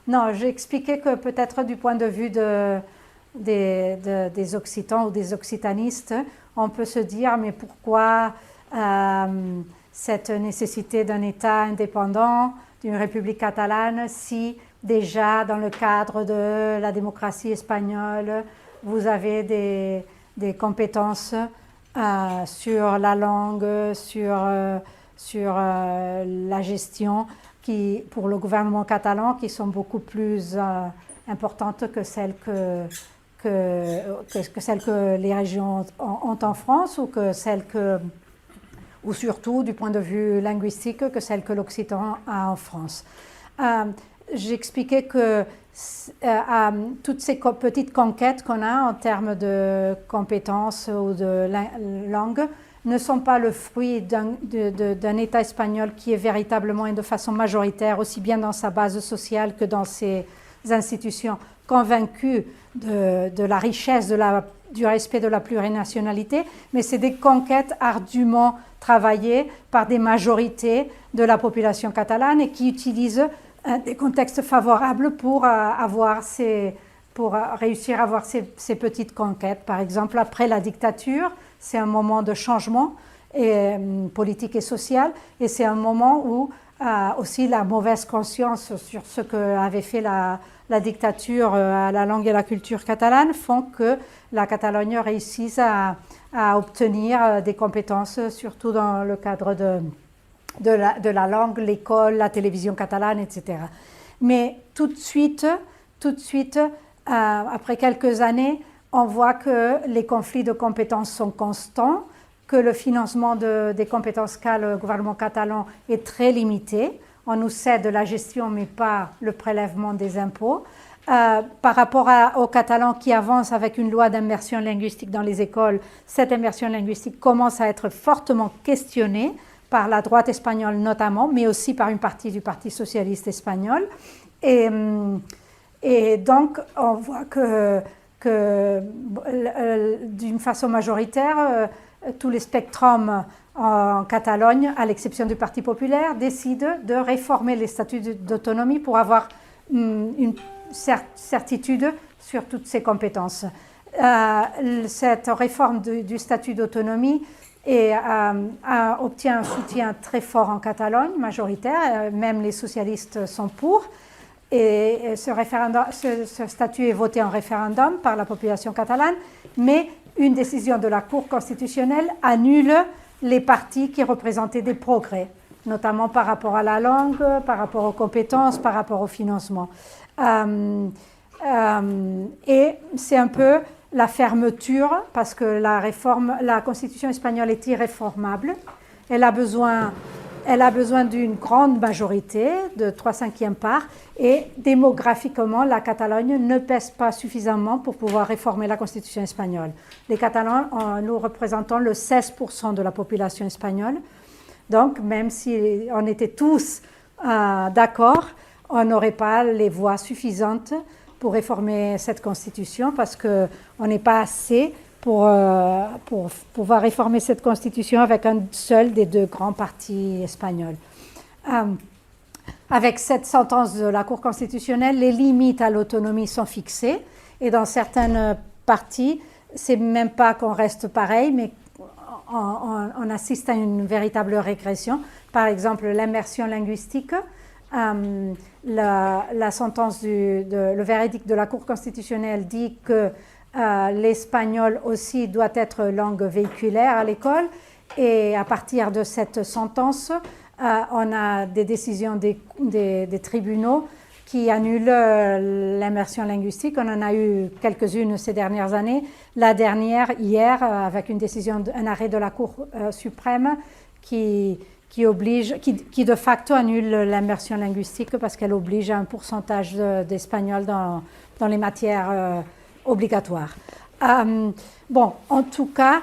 Non, j'ai expliqué que peut-être du point de vue des Occitans ou des occitanistes, on peut se dire mais pourquoi cette nécessité d'un État indépendant, d'une République catalane, si déjà dans le cadre de la démocratie espagnole, vous avez des compétences sur la langue, sur la gestion qui, pour le gouvernement catalan, qui sont beaucoup plus importantes que celles que les régions ont en France ou que celles que, ou surtout du point de vue linguistique, que celles que l'Occitan a en France. J'expliquais que toutes ces petites conquêtes qu'on a en termes de compétences ou de langue ne sont pas le fruit d'un État espagnol qui est véritablement et de façon majoritaire, aussi bien dans sa base sociale que dans ses institutions, convaincu de la richesse, du respect de la plurinationalité, mais c'est des conquêtes ardument travaillées par des majorités de la population catalane et qui utilisent des contextes favorables pour réussir à avoir ces petites conquêtes. Par exemple, après la dictature, c'est un moment de changement politique et social, et c'est un moment où aussi la mauvaise conscience sur ce qu'avait fait la dictature à la langue et la culture catalane font que la Catalogne réussisse à obtenir des compétences, surtout dans le cadre de la langue, l'école, la télévision catalane, etc. Mais tout de suite, après quelques années, on voit que les conflits de compétences sont constants, que le financement des compétences qu'a le gouvernement catalan est très limité. On nous cède la gestion, mais pas le prélèvement des impôts. Par rapport aux Catalans qui avancent avec une loi d'immersion linguistique dans les écoles, cette immersion linguistique commence à être fortement questionnée par la droite espagnole notamment, mais aussi par une partie du Parti socialiste espagnol. Et donc, on voit que d'une façon majoritaire, tous les spectrums en Catalogne, à l'exception du Parti populaire, décident de réformer les statuts d'autonomie pour avoir une certitude sur toutes ces compétences. Cette réforme du statut d'autonomie obtient un soutien très fort en Catalogne, majoritaire, même les socialistes sont pour. Et ce statut est voté en référendum par la population catalane, mais une décision de la Cour constitutionnelle annule les partis qui représentaient des progrès, notamment par rapport à la langue, par rapport aux compétences, par rapport au financement. Et c'est un peu la fermeture, parce que la Constitution espagnole est irréformable. Elle a besoin d'une grande majorité, de 3/5 parts, et démographiquement, la Catalogne ne pèse pas suffisamment pour pouvoir réformer la Constitution espagnole. Les Catalans, nous représentons le 16% de la population espagnole, donc même si on était tous d'accord, on n'aurait pas les voix suffisantes pour réformer cette Constitution, parce qu'on n'est pas assez pour pouvoir réformer cette Constitution avec un seul des deux grands partis espagnols. Avec cette sentence de la Cour constitutionnelle, les limites à l'autonomie sont fixées, et dans certaines parties, c'est même pas qu'on reste pareil, mais on assiste à une véritable régression. Par exemple, l'immersion linguistique, la sentence le verdict de la Cour constitutionnelle dit que l'espagnol aussi doit être langue véhiculaire à l'école, et à partir de cette sentence, on a des décisions des tribunaux qui annulent l'immersion linguistique. On en a eu quelques-unes ces dernières années. La dernière, hier, avec une décision, un arrêt de la Cour suprême qui de facto annule l'immersion linguistique parce qu'elle oblige à un pourcentage d'espagnol dans les matières obligatoires. En tout cas,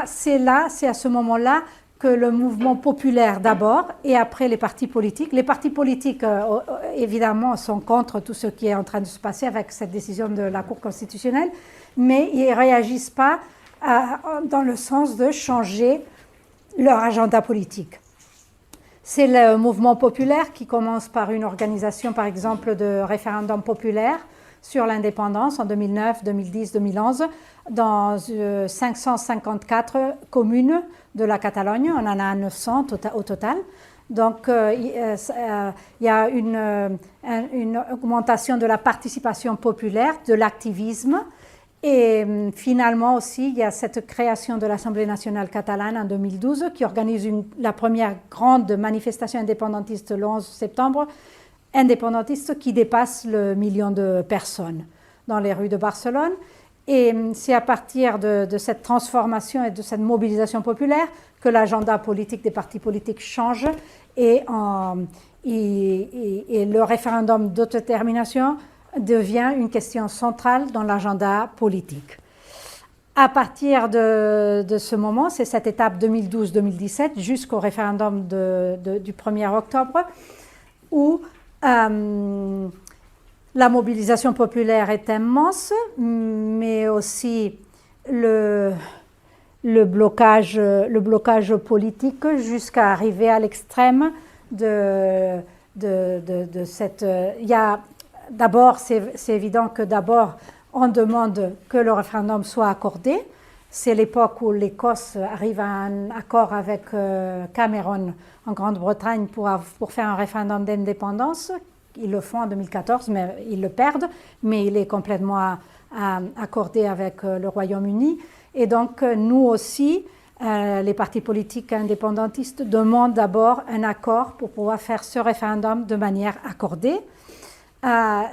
c'est à ce moment-là que le mouvement populaire d'abord, et après les partis politiques. Les partis politiques, évidemment, sont contre tout ce qui est en train de se passer avec cette décision de la Cour constitutionnelle, mais ils ne réagissent pas dans le sens de changer leur agenda politique. C'est le mouvement populaire qui commence par une organisation, par exemple, de référendum populaire sur l'indépendance en 2009, 2010, 2011, dans 554 communes de la Catalogne. On en a 900 au total. Donc, il y a une augmentation de la participation populaire, de l'activisme. Et finalement aussi, il y a cette création de l'Assemblée nationale catalane en 2012 qui organise la première grande manifestation indépendantiste le 11 septembre, indépendantiste qui dépasse le million de personnes dans les rues de Barcelone. Et c'est à partir de cette transformation et de cette mobilisation populaire que l'agenda politique des partis politiques change et le référendum d'autodétermination devient une question centrale dans l'agenda politique. À partir de ce moment, c'est cette étape 2012-2017 jusqu'au référendum du 1er octobre où la mobilisation populaire est immense, mais aussi le blocage politique jusqu'à arriver à l'extrême de cette... D'abord, c'est évident que d'abord, on demande que le référendum soit accordé. C'est l'époque où l'Écosse arrive à un accord avec Cameron en Grande-Bretagne pour faire un référendum d'indépendance. Ils le font en 2014, mais ils le perdent, mais il est complètement accordé avec le Royaume-Uni. Et donc, nous aussi, les partis politiques indépendantistes demandent d'abord un accord pour pouvoir faire ce référendum de manière accordée.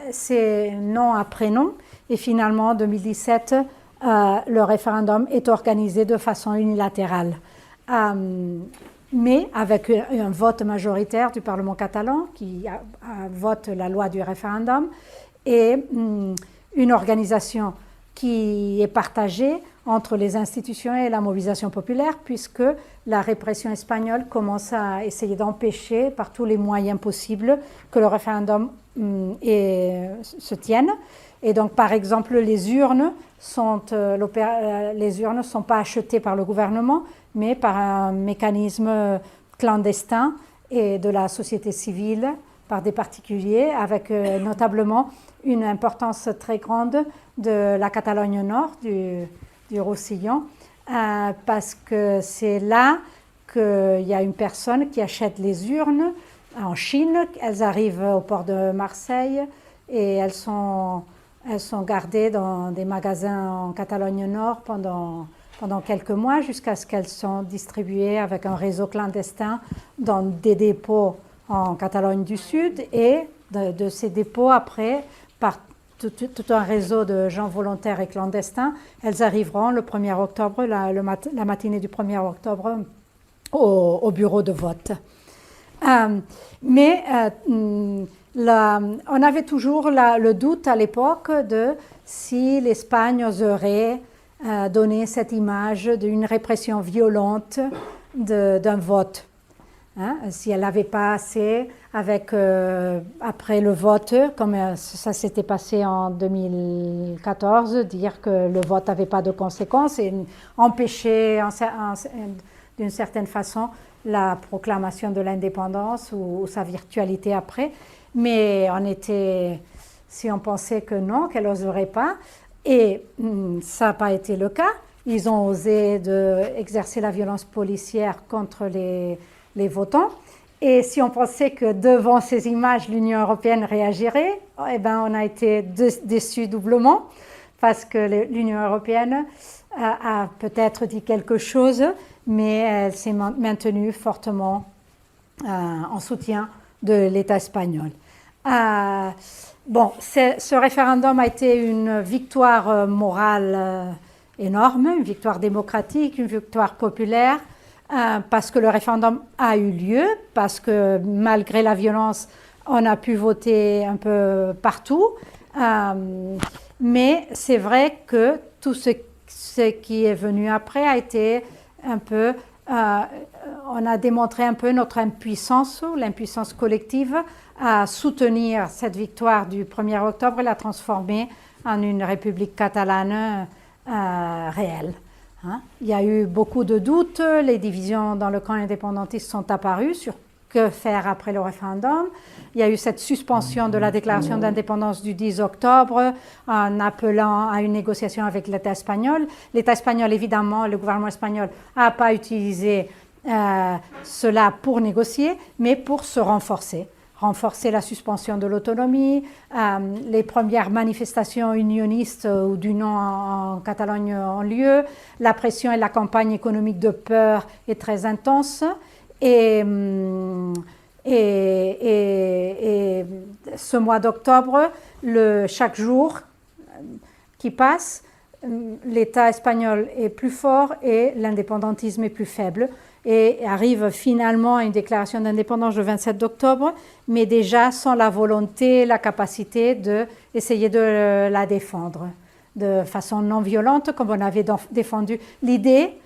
C'est non après non. Et finalement, en 2017, le référendum est organisé de façon unilatérale. Mais avec un vote majoritaire du Parlement catalan qui vote la loi du référendum et une organisation qui est partagée entre les institutions et la mobilisation populaire, puisque la répression espagnole commence à essayer d'empêcher par tous les moyens possibles que le référendum se tienne. Et donc, par exemple, les urnes ne sont pas achetées par le gouvernement, mais par un mécanisme clandestin et de la société civile, par des particuliers, avec notablement une importance très grande de la Catalogne Nord, du Roussillon, parce que c'est là qu'il y a une personne qui achète les urnes en Chine. Elles arrivent au port de Marseille et elles sont gardées dans des magasins en Catalogne Nord pendant quelques mois jusqu'à ce qu'elles sont distribuées avec un réseau clandestin dans des dépôts en Catalogne du Sud et de ces dépôts après, par tout un réseau de gens volontaires et clandestins, elles arriveront le 1er octobre, la matinée du 1er octobre, au bureau de vote. Mais on avait toujours le doute à l'époque de si l'Espagne oserait donner cette image d'une répression violente d'un vote. Si elle n'avait pas assez après le vote, comme ça s'était passé en 2014, dire que le vote n'avait pas de conséquences et empêcher d'une certaine façon la proclamation de l'indépendance ou sa virtualité après. Mais si on pensait que non, qu'elle n'oserait pas, et ça n'a pas été le cas. Ils ont osé exercer la violence policière contre les votants. Et si on pensait que devant ces images, l'Union européenne réagirait, eh ben, on a été déçus doublement parce que l'Union européenne a peut-être dit quelque chose, mais elle s'est maintenue fortement en soutien de l'État espagnol. Ce référendum a été une victoire morale énorme, une victoire démocratique, une victoire populaire, parce que le référendum a eu lieu, parce que malgré la violence, on a pu voter un peu partout. Mais c'est vrai que tout ce qui est venu après a été un peu... on a démontré un peu notre impuissance, l'impuissance collective, à soutenir cette victoire du 1er octobre et la transformer en une république catalane réelle. Il y a eu beaucoup de doutes, les divisions dans le camp indépendantiste sont apparues sur que faire après le référendum. Il y a eu cette suspension de la déclaration d'indépendance du 10 octobre en appelant à une négociation avec l'État espagnol. L'État espagnol, évidemment, le gouvernement espagnol n'a pas utilisé cela pour négocier, mais pour se renforcer la suspension de l'autonomie. Les premières manifestations unionistes ou du non en Catalogne ont lieu. La pression et la campagne économique de peur est très intense. Et ce mois d'octobre, chaque jour qui passe, l'État espagnol est plus fort et l'indépendantisme est plus faible. Et arrive finalement à une déclaration d'indépendance le 27 octobre, mais déjà sans la volonté, la capacité d'essayer de la défendre de façon non violente, comme on avait défendu. L'idée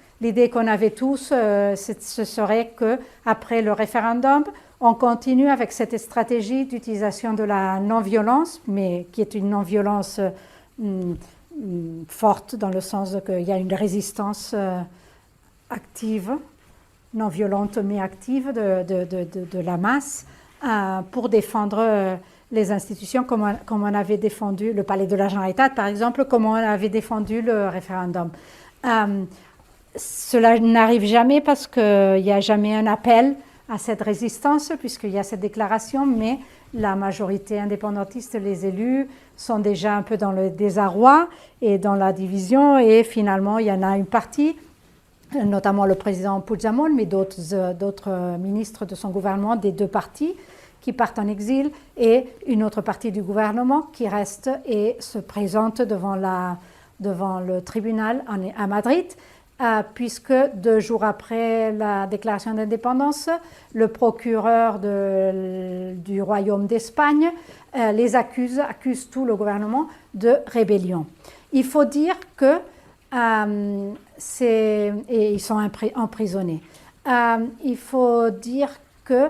qu'on avait tous, ce serait qu'après le référendum, on continue avec cette stratégie d'utilisation de la non-violence, mais qui est une non-violence forte dans le sens qu'il y a une résistance active, non violente mais active de la masse pour défendre les institutions comme on avait défendu le Palais de la Generalitat, par exemple, comme on avait défendu le référendum. Cela n'arrive jamais parce qu'il n'y a jamais un appel à cette résistance, puisqu'il y a cette déclaration, mais la majorité indépendantiste, les élus, sont déjà un peu dans le désarroi et dans la division, et finalement, il y en a une partie, notamment le président Puigdemont, mais d'autres ministres de son gouvernement, des deux partis, qui partent en exil, et une autre partie du gouvernement qui reste et se présente devant le tribunal à Madrid, puisque 2 jours après la déclaration d'indépendance, le procureur du Royaume d'Espagne les accuse tout le gouvernement de rébellion. Il faut dire que et ils sont emprisonnés. Il faut dire que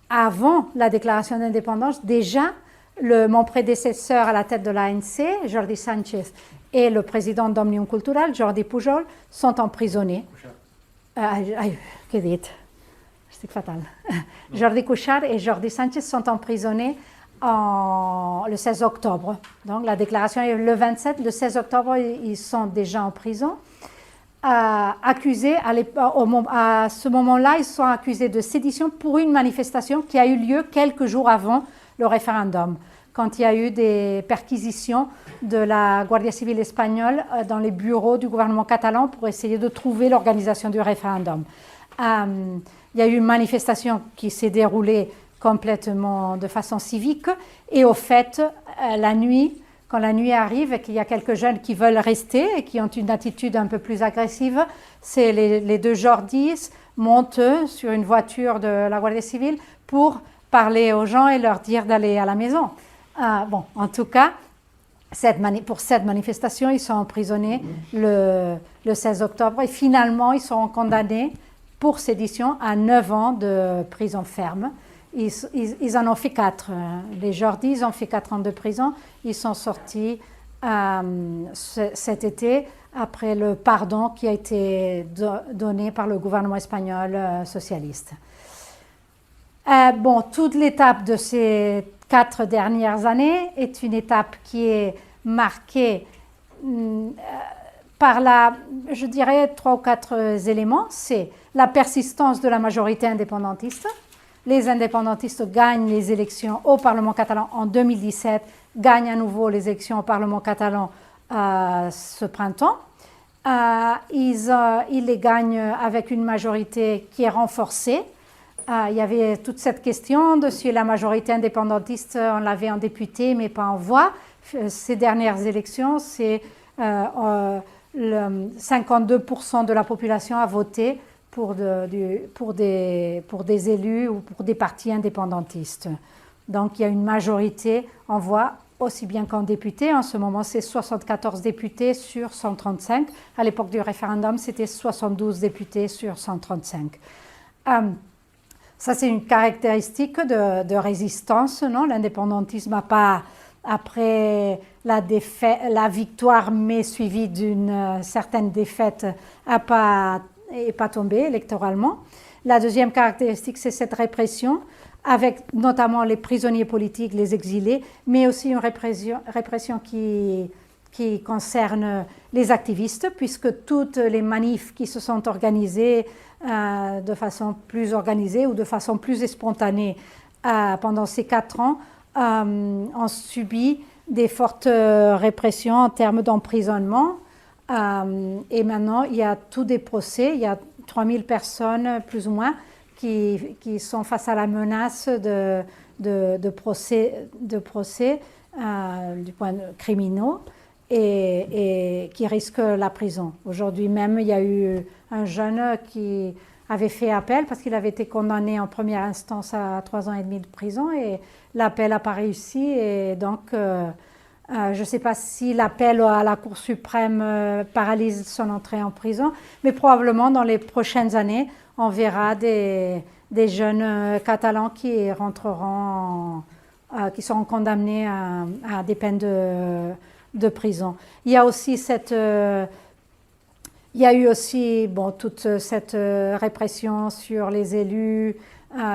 avant la déclaration d'indépendance, déjà, mon prédécesseur à la tête de l'ANC, Jordi Sánchez, et le président d'Òmnium Cultural, Jordi Pujol, sont emprisonnés. Que dites? C'est fatal. Jordi Cuixart et Jordi Sánchez sont emprisonnés le 16 octobre. Donc la déclaration est le 27, le 16 octobre, ils sont déjà en prison. Accusés, à ce moment-là, ils sont accusés de sédition pour une manifestation qui a eu lieu quelques jours avant le référendum, quand il y a eu des perquisitions de la Guardia Civile espagnole dans les bureaux du gouvernement catalan pour essayer de trouver l'organisation du référendum. Il y a eu une manifestation qui s'est déroulée complètement de façon civique, et au fait, la nuit, quand la nuit arrive et qu'il y a quelques jeunes qui veulent rester et qui ont une attitude un peu plus agressive, c'est les deux Jordis montent sur une voiture de la Guardia Civile pour parler aux gens et leur dire d'aller à la maison. En tout cas, pour cette manifestation, ils sont emprisonnés le 16 octobre et finalement, ils seront condamnés pour sédition à 9 ans de prison ferme. Ils en ont fait 4. Les Jordis ont fait 4 ans de prison. Ils sont sortis cet été après le pardon qui a été donné par le gouvernement espagnol socialiste. Toute l'étape de ces 4 dernières années est une étape qui est marquée par je dirais 3 ou 4 éléments. C'est la persistance de la majorité indépendantiste. Les indépendantistes gagnent les élections au Parlement catalan en 2017, gagnent à nouveau les élections au Parlement catalan ce printemps. Ils les gagnent avec une majorité qui est renforcée. Il y avait toute cette question de si la majorité indépendantiste, on l'avait en député mais pas en voix. Ces dernières élections, c'est 52% de la population a voté pour des élus ou pour des partis indépendantistes. Donc il y a une majorité en voix aussi bien qu'en députés. En ce moment, c'est 74 députés sur 135. À l'époque du référendum, c'était 72 députés sur 135. Ça, c'est une caractéristique de résistance, non? L'indépendantisme n'a pas, après la victoire, mais suivie d'une certaine défaite, n'est pas tombé électoralement. La deuxième caractéristique, c'est cette répression, avec notamment les prisonniers politiques, les exilés, mais aussi une répression qui concerne les activistes, puisque toutes les manifs qui se sont organisées de façon plus organisée ou de façon plus spontanée pendant ces 4 ans ont subi des fortes répressions en termes d'emprisonnement. Et maintenant, il y a tous des procès, il y a 3000 personnes plus ou moins qui sont face à la menace de procès du point de criminaux et qui risquent la prison. Aujourd'hui même, il y a eu un jeune qui avait fait appel parce qu'il avait été condamné en première instance à 3 ans et demi de prison et l'appel n'a pas réussi et donc je ne sais pas si l'appel à la Cour suprême paralyse son entrée en prison, mais probablement dans les prochaines années, on verra des jeunes Catalans qui rentreront, qui seront condamnés à des peines de prison. Il y a aussi il y a eu aussi toute cette répression sur les élus,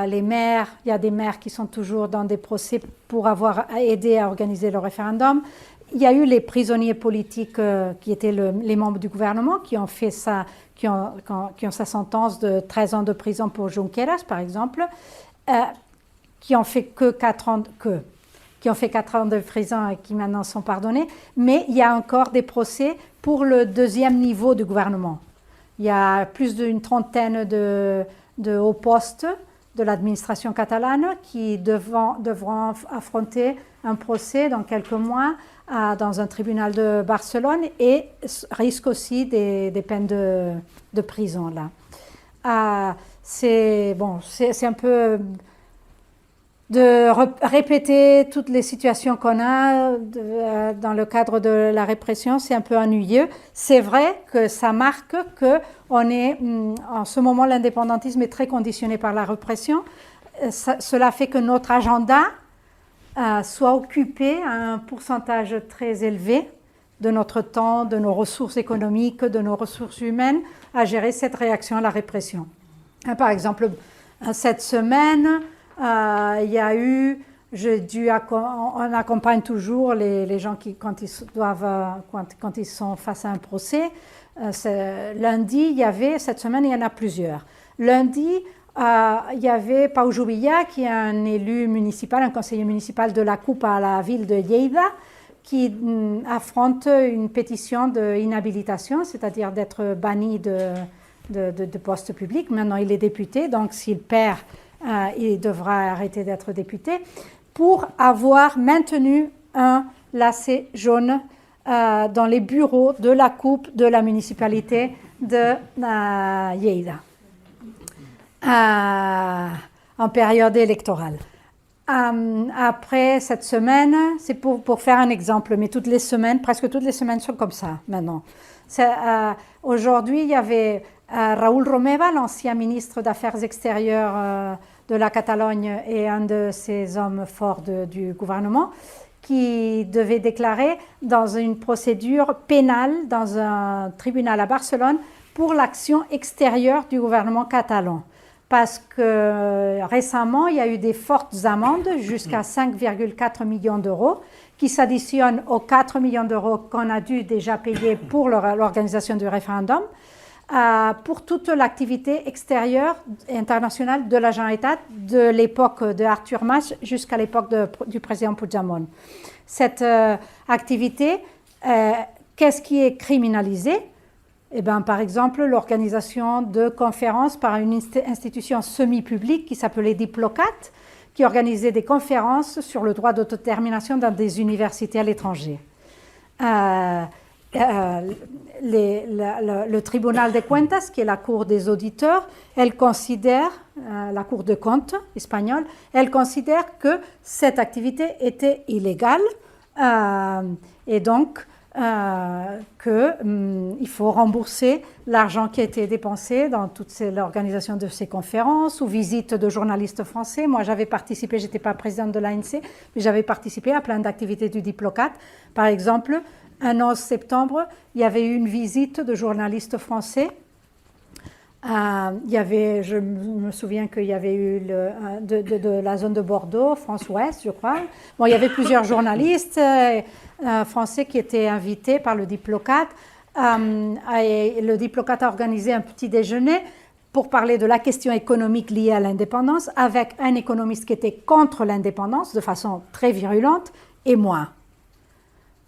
les maires. Il y a des maires qui sont toujours dans des procès pour avoir aidé à organiser le référendum. Il y a eu les prisonniers politiques qui étaient les membres du gouvernement qui ont fait ça, qui ont sa sentence de 13 ans de prison pour Junqueras, par exemple, qui ont fait que 4 ans de prison et qui maintenant sont pardonnés. Mais il y a encore des procès pour le deuxième niveau du gouvernement. Il y a plus d'une trentaine de hauts postes de l'administration catalane qui devront affronter un procès dans quelques mois dans un tribunal de Barcelone et risquent aussi des peines de prison. Là. C'est un peu de répéter toutes les situations qu'on a dans le cadre de la répression, c'est un peu ennuyeux. C'est vrai que ça marque qu'on est, en ce moment, l'indépendantisme est très conditionné par la répression. Cela fait que notre agenda soit occupé à un pourcentage très élevé de notre temps, de nos ressources économiques, de nos ressources humaines, à gérer cette réaction à la répression. Par exemple, cette semaine, il y a eu, on accompagne toujours les gens quand ils sont face à un procès. Lundi, il y avait, cette semaine, il y en a plusieurs. Lundi, il y avait Pau Juvillà, qui est un élu municipal, un conseiller municipal de la CUP à la ville de Lleida, qui affronte une pétition d'inhabilitation, c'est-à-dire d'être banni de poste public. Maintenant, il est député, donc s'il perd, il devra arrêter d'être député, pour avoir maintenu un lacet jaune dans les bureaux de la CUP de la municipalité de Lleida en période électorale. Après cette semaine, c'est pour faire un exemple, mais presque toutes les semaines sont comme ça maintenant. Aujourd'hui, il y avait Raúl Romeva, l'ancien ministre d'Affaires extérieures de la Catalogne et un de ces hommes forts du gouvernement, qui devait déclarer dans une procédure pénale dans un tribunal à Barcelone pour l'action extérieure du gouvernement catalan. Parce que récemment, il y a eu des fortes amendes jusqu'à 5,4 millions d'euros qui s'additionnent aux 4 millions d'euros qu'on a dû déjà payer pour l'organisation du référendum, pour toute l'activité extérieure et internationale de la Generalitat de l'époque de Artur Mas jusqu'à l'époque du président Puigdemont. Cette activité, qu'est-ce qui est criminalisé ? Eh bien, par exemple, l'organisation de conférences par une institution semi-publique qui s'appelait Diplocat, qui organisait des conférences sur le droit d'autodétermination dans des universités à l'étranger. Le tribunal de Cuentas, qui est la cour des auditeurs, elle considère, la cour de comptes espagnole, elle considère que cette activité était illégale et donc qu'il faut rembourser l'argent qui a été dépensé dans toute l'organisation de ces conférences ou visites de journalistes français. Moi, j'avais participé, je n'étais pas présidente de l'ANC, mais j'avais participé à plein d'activités du Diplocat. Par exemple, un 11 septembre, il y avait eu une visite de journalistes français Je me souviens qu'il y avait eu de la zone de Bordeaux, France-Ouest, je crois. Bon, il y avait plusieurs journalistes français qui étaient invités par le Diplocat. Et le Diplocat a organisé un petit déjeuner pour parler de la question économique liée à l'indépendance avec un économiste qui était contre l'indépendance de façon très virulente et moi.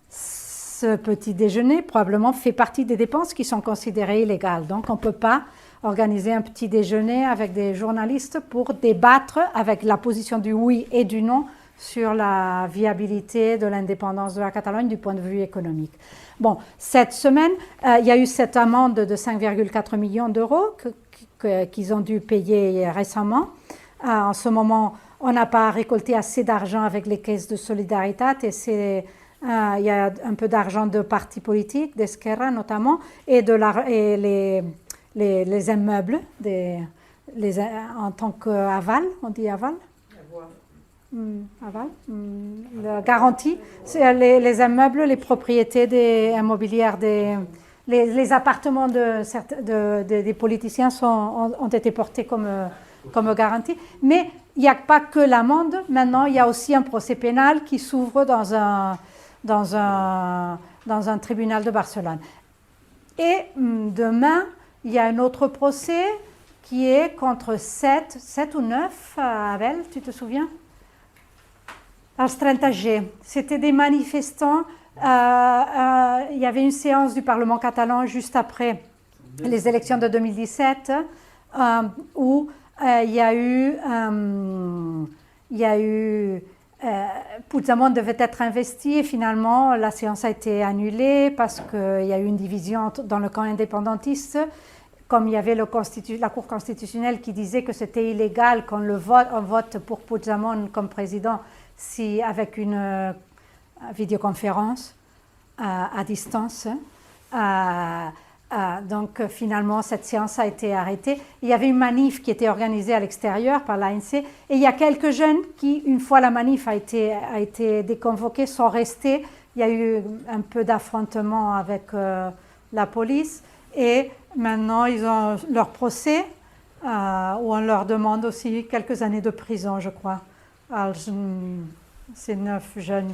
Ce petit déjeuner probablement fait partie des dépenses qui sont considérées illégales. Donc on ne peut pas organiser un petit déjeuner avec des journalistes pour débattre avec la position du oui et du non sur la viabilité de l'indépendance de la Catalogne du point de vue économique. Bon, cette semaine, il y a eu cette amende de 5,4 millions d'euros qu'ils ont dû payer récemment. En ce moment, on n'a pas récolté assez d'argent avec les caisses de solidarité et il y a un peu d'argent de partis politiques, d'Esquerra notamment, et les immeubles en tant qu'aval, on dit aval? Aval, la garantie, c'est les immeubles, les propriétés immobilières, les appartements des politiciens ont été portés comme garantie. Mais il n'y a pas que l'amende, maintenant il y a aussi un procès pénal qui s'ouvre dans un tribunal de Barcelone. Et demain, il y a un autre procès qui est contre 7 ou 9, Abel, tu te souviens? Als 30G. C'était des manifestants. Il y avait une séance du Parlement catalan juste après les élections de 2017 où il y a eu Puigdemont devait être investi et finalement la séance a été annulée parce qu'il y a eu une division dans le camp indépendantiste. Comme il y avait la Cour constitutionnelle qui disait que c'était illégal quand on vote pour Puigdemont comme président avec une vidéoconférence à distance. Donc finalement, cette séance a été arrêtée. Il y avait une manif qui était organisée à l'extérieur par l'ANC et il y a quelques jeunes qui, une fois la manif a été déconvoquée, sont restés. Il y a eu un peu d'affrontement avec la police et maintenant ils ont leur procès où on leur demande aussi quelques années de prison, je crois. Ces 9 jeunes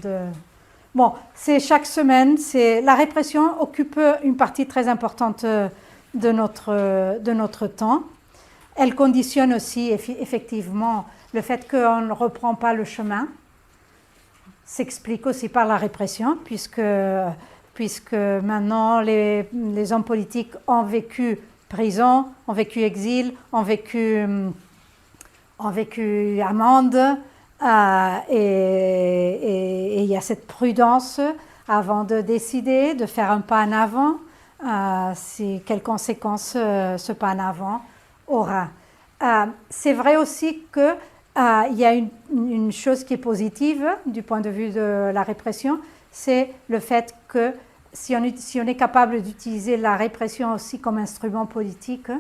Bon, c'est chaque semaine, la répression occupe une partie très importante de notre temps. Elle conditionne aussi effectivement le fait qu'on ne reprend pas le chemin, s'explique aussi par la répression, puisque maintenant les hommes politiques ont vécu prison, ont vécu exil, ont vécu amende. Et il y a cette prudence avant de décider, de faire un pas en avant, quelles conséquences ce pas en avant aura. C'est vrai aussi qu'il y a une chose qui est positive du point de vue de la répression, c'est le fait que si on est capable d'utiliser la répression aussi comme instrument politique,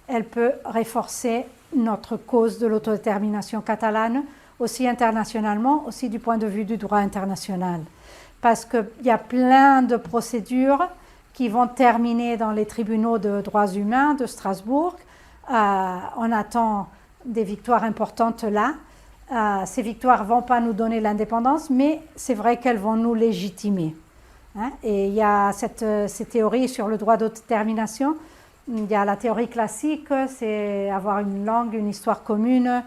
elle peut renforcer notre cause de l'autodétermination catalane, aussi internationalement, aussi du point de vue du droit international. Parce qu'il y a plein de procédures qui vont terminer dans les tribunaux de droits humains de Strasbourg. On attend des victoires importantes là. Ces victoires ne vont pas nous donner l'indépendance, mais c'est vrai qu'elles vont nous légitimer. Et il y a ces théories sur le droit d'autodétermination. Il y a la théorie classique, c'est avoir une langue, une histoire commune,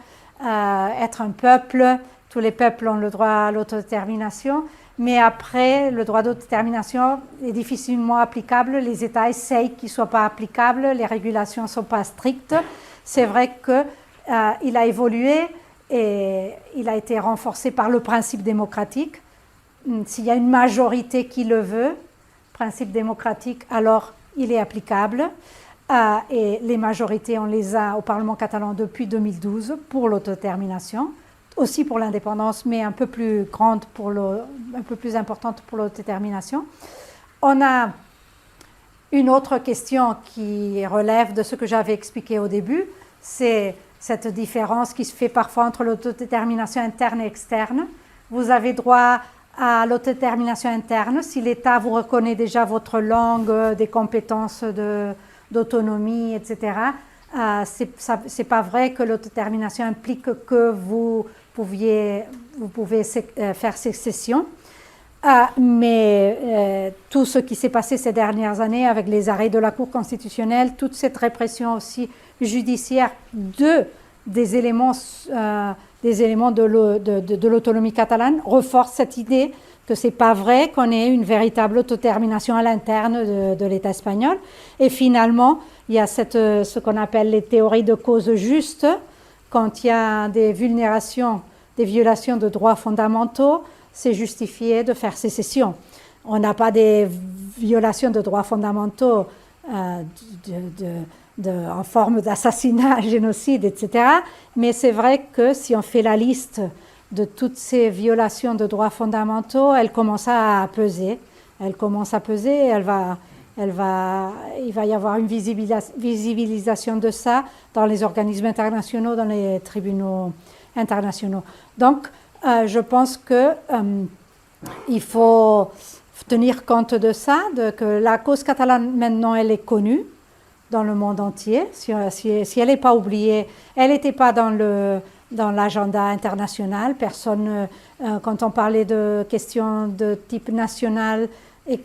être un peuple, tous les peuples ont le droit à l'autodétermination, mais après, le droit d'autodétermination est difficilement applicable, les États essayent qu'il ne soit pas applicable, les régulations ne sont pas strictes. C'est vrai qu'il a évolué et il a été renforcé par le principe démocratique. S'il y a une majorité qui le veut, principe démocratique, alors il est applicable. Et les majorités, on les a au Parlement catalan depuis 2012 pour l'autodétermination, aussi pour l'indépendance, mais un peu plus grande, un peu plus importante pour l'autodétermination. On a une autre question qui relève de ce que j'avais expliqué au début, c'est cette différence qui se fait parfois entre l'autodétermination interne et externe. Vous avez droit à l'autodétermination interne si l'État vous reconnaît déjà votre langue, des compétences de d'autonomie, etc. C'est pas vrai que l'autodétermination implique que vous pouvez faire sécession. Mais tout ce qui s'est passé ces dernières années avec les arrêts de la Cour constitutionnelle, toute cette répression aussi judiciaire des éléments de l'autonomie catalane renforce cette idée que c'est pas vrai qu'on ait une véritable autodétermination à l'interne de l'État espagnol. Et finalement, il y a ce qu'on appelle les théories de cause juste, quand il y a des violations de droits fondamentaux, c'est justifié de faire sécession. On n'a pas des violations de droits fondamentaux en forme d'assassinat, génocide, etc. Mais c'est vrai que si on fait la liste de toutes ces violations de droits fondamentaux, elle commence à peser. Elle commence à peser et il va y avoir une visibilisation de ça dans les organismes internationaux, dans les tribunaux internationaux. Donc, je pense qu'il faut tenir compte de ça, que la cause catalane maintenant elle est connue dans le monde entier. Si elle n'est pas oubliée, elle n'était pas dans l'agenda international. Personne, quand on parlait de questions de type national et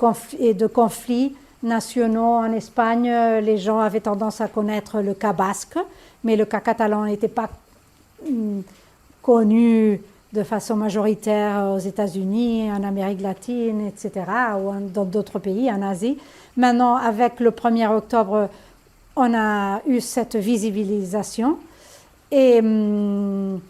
de conflits nationaux en Espagne, les gens avaient tendance à connaître le cas basque, mais le cas catalan n'était pas connu de façon majoritaire aux États-Unis, en Amérique latine, etc., ou dans d'autres pays, en Asie. Maintenant, avec le 1er octobre, on a eu cette visibilisation. Et donc,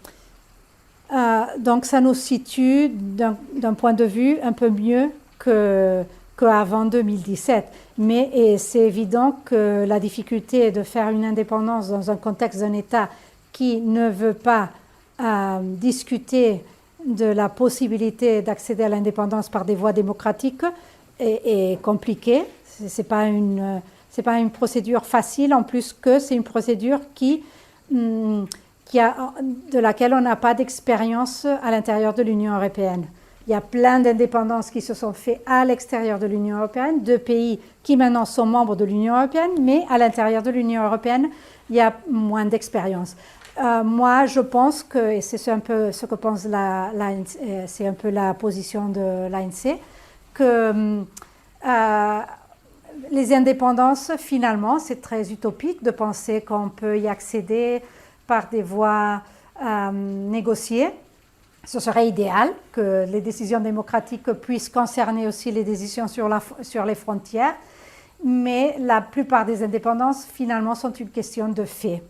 ça nous situe d'un point de vue un peu mieux qu'avant 2017. Mais c'est évident que la difficulté de faire une indépendance dans un contexte d'un État qui ne veut pas discuter de la possibilité d'accéder à l'indépendance par des voies démocratiques est compliquée. C'est pas une procédure facile, en plus que c'est une procédure de laquelle on n'a pas d'expérience à l'intérieur de l'Union européenne. Il y a plein d'indépendances qui se sont faites à l'extérieur de l'Union européenne, de pays qui maintenant sont membres de l'Union européenne, mais à l'intérieur de l'Union européenne, il y a moins d'expérience. Moi, je pense que, et c'est un peu ce que pense c'est un peu la position de l'ANC, que les indépendances, finalement, c'est très utopique de penser qu'on peut y accéder par des voies négociées. Ce serait idéal que les décisions démocratiques puissent concerner aussi les décisions sur les frontières, mais la plupart des indépendances, finalement, sont une question de fait.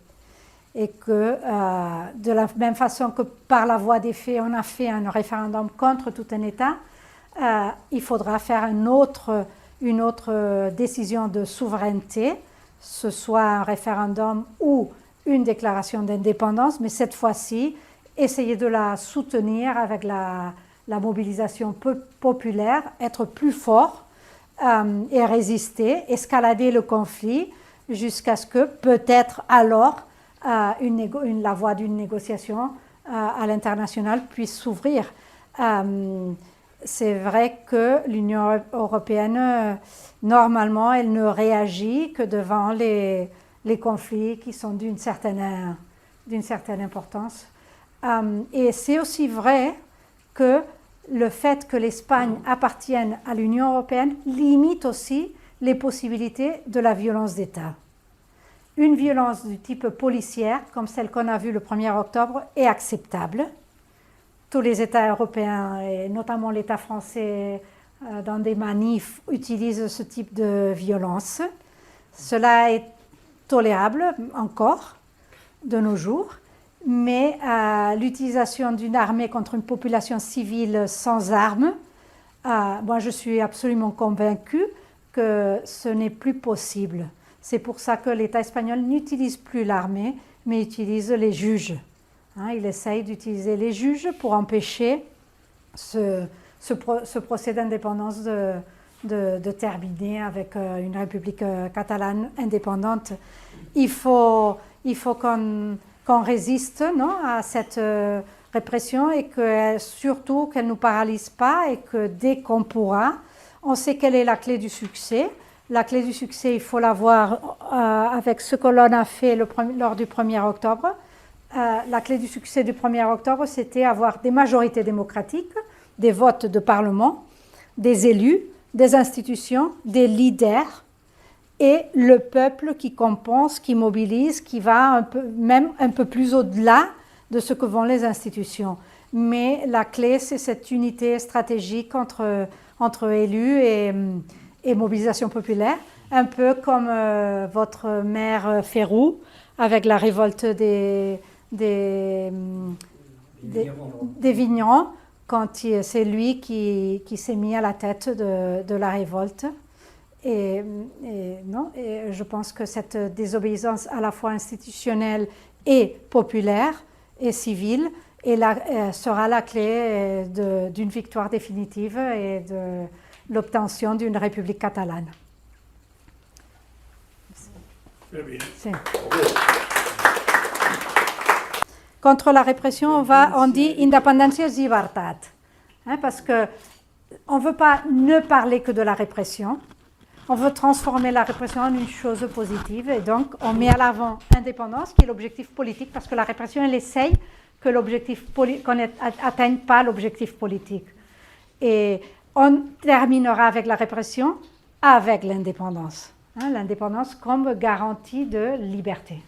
Et que de la même façon que par la voie des faits, on a fait un référendum contre tout un État, il faudra faire une autre décision de souveraineté, ce soit un référendum ou une déclaration d'indépendance, mais cette fois-ci, essayer de la soutenir avec la mobilisation populaire, être plus fort et résister, escalader le conflit jusqu'à ce que peut-être alors la voie d'une négociation à l'international puisse s'ouvrir. C'est vrai que l'Union européenne, normalement, elle ne réagit que devant les conflits qui sont d'une certaine importance. Et c'est aussi vrai que le fait que l'Espagne appartienne à l'Union européenne limite aussi les possibilités de la violence d'État. Une violence du type policière, comme celle qu'on a vue le 1er octobre, est acceptable. Tous les États européens, et notamment l'État français, dans des manifs, utilisent ce type de violence. Cela est tolérable encore de nos jours, mais l'utilisation d'une armée contre une population civile sans armes, moi je suis absolument convaincue que ce n'est plus possible. C'est pour ça que l'État espagnol n'utilise plus l'armée, mais utilise les juges. Il essaye d'utiliser les juges pour empêcher ce procès d'indépendance de terminer avec une république catalane indépendante. Il faut qu'on résiste à cette répression et surtout qu'elle ne nous paralyse pas et que dès qu'on pourra, on sait quelle est la clé du succès. La clé du succès, il faut la voir avec ce que l'on a fait lors du 1er octobre. La clé du succès du 1er octobre, c'était avoir des majorités démocratiques, des votes de parlement, des élus, des institutions, des leaders et le peuple qui compense, qui mobilise, qui va même un peu plus au-delà de ce que vont les institutions. Mais la clé, c'est cette unité stratégique entre élus et mobilisation populaire, un peu comme votre maire Ferrou, avec la révolte des vignerons, quand c'est lui qui s'est mis à la tête de la révolte. Et je pense que cette désobéissance à la fois institutionnelle et populaire et civile sera la clé d'une victoire définitive et de l'obtention d'une république catalane. Très bien. Contre la répression, on dit indépendance et libertat, parce qu'on ne veut pas ne parler que de la répression. On veut transformer la répression en une chose positive et donc on met à l'avant l'indépendance qui est l'objectif politique parce que la répression, elle essaye qu'on n'atteigne pas l'objectif politique. Et on terminera avec la répression avec l'indépendance. L'indépendance comme garantie de liberté.